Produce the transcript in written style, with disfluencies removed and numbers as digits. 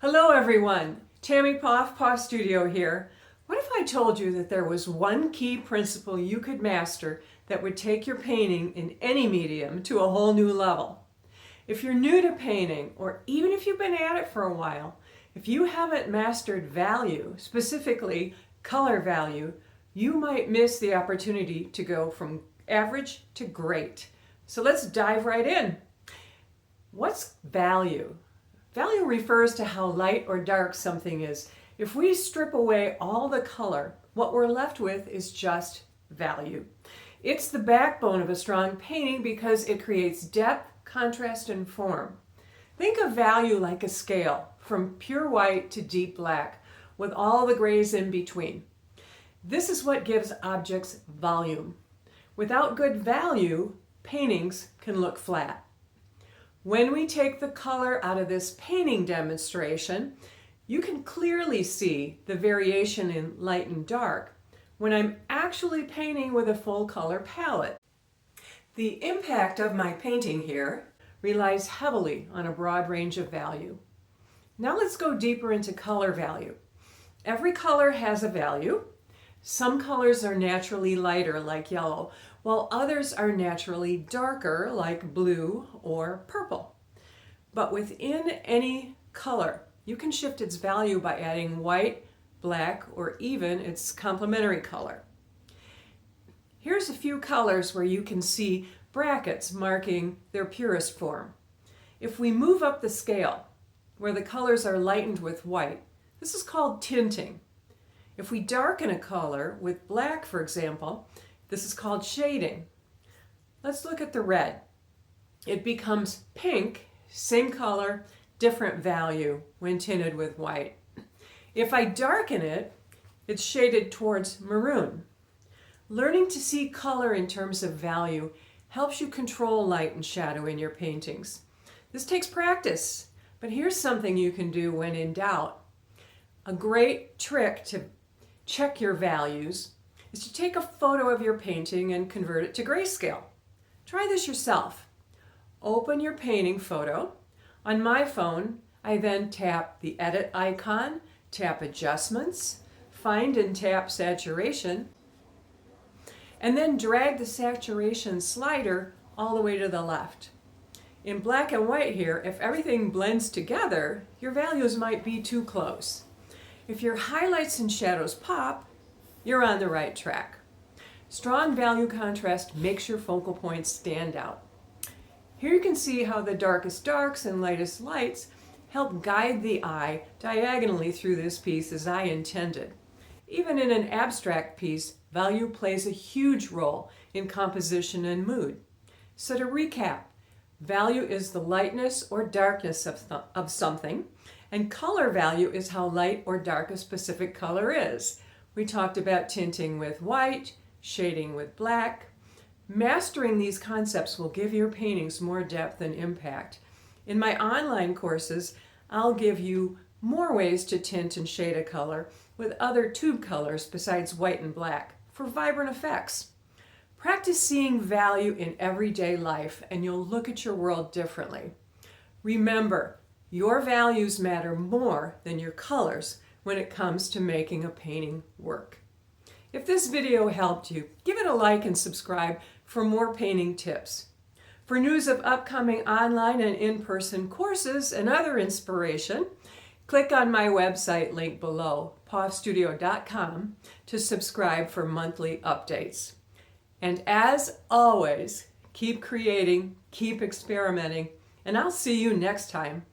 Hello everyone, Tammy Poff, Poff Studio here. What if I told you that there was one key principle you could master that would take your painting in any medium to a whole new level? If you're new to painting, or even if you've been at it for a while, if you haven't mastered value, specifically color value, you might miss the opportunity to go from average to great. So let's dive right in. What's value? Value refers to how light or dark something is. If we strip away all the color, what we're left with is just value. It's the backbone of a strong painting because it creates depth, contrast, and form. Think of value like a scale, from pure white to deep black, with all the grays in between. This is what gives objects volume. Without good value, paintings can look flat. When we take the color out of this painting demonstration, you can clearly see the variation in light and dark when I'm actually painting with a full color palette. The impact of my painting here relies heavily on a broad range of value. Now let's go deeper into color value. Every color has a value. Some colors are naturally lighter, like yellow, while others are naturally darker, like blue or purple. But within any color, you can shift its value by adding white, black, or even its complementary color. Here's a few colors where you can see brackets marking their purest form. If we move up the scale, where the colors are lightened with white, this is called tinting. If we darken a color with black, for example, this is called shading. Let's look at the red. It becomes pink, same color, different value when tinted with white. If I darken it, it's shaded towards maroon. Learning to see color in terms of value helps you control light and shadow in your paintings. This takes practice, but here's something you can do when in doubt. A great trick to check your values is to take a photo of your painting and convert it to grayscale. Try this yourself. Open your painting photo. On my phone, I then tap the edit icon, tap adjustments, find and tap saturation, and then drag the saturation slider all the way to the left. In black and white here, if everything blends together, your values might be too close. If your highlights and shadows pop, you're on the right track. Strong value contrast makes your focal points stand out. Here you can see how the darkest darks and lightest lights help guide the eye diagonally through this piece as I intended. Even in an abstract piece, value plays a huge role in composition and mood. So to recap, value is the lightness or darkness of something, and color value is how light or dark a specific color is. We talked about tinting with white, shading with black. Mastering these concepts will give your paintings more depth and impact. In my online courses, I'll give you more ways to tint and shade a color with other tube colors besides white and black for vibrant effects. Practice seeing value in everyday life and you'll look at your world differently. Remember, your values matter more than your colors when it comes to making a painting work. If this video helped you, give it a like and subscribe for more painting tips. For news of upcoming online and in-person courses and other inspiration, click on my website link below, poffstudio.com, to subscribe for monthly updates. And as always, keep creating, keep experimenting, and I'll see you next time.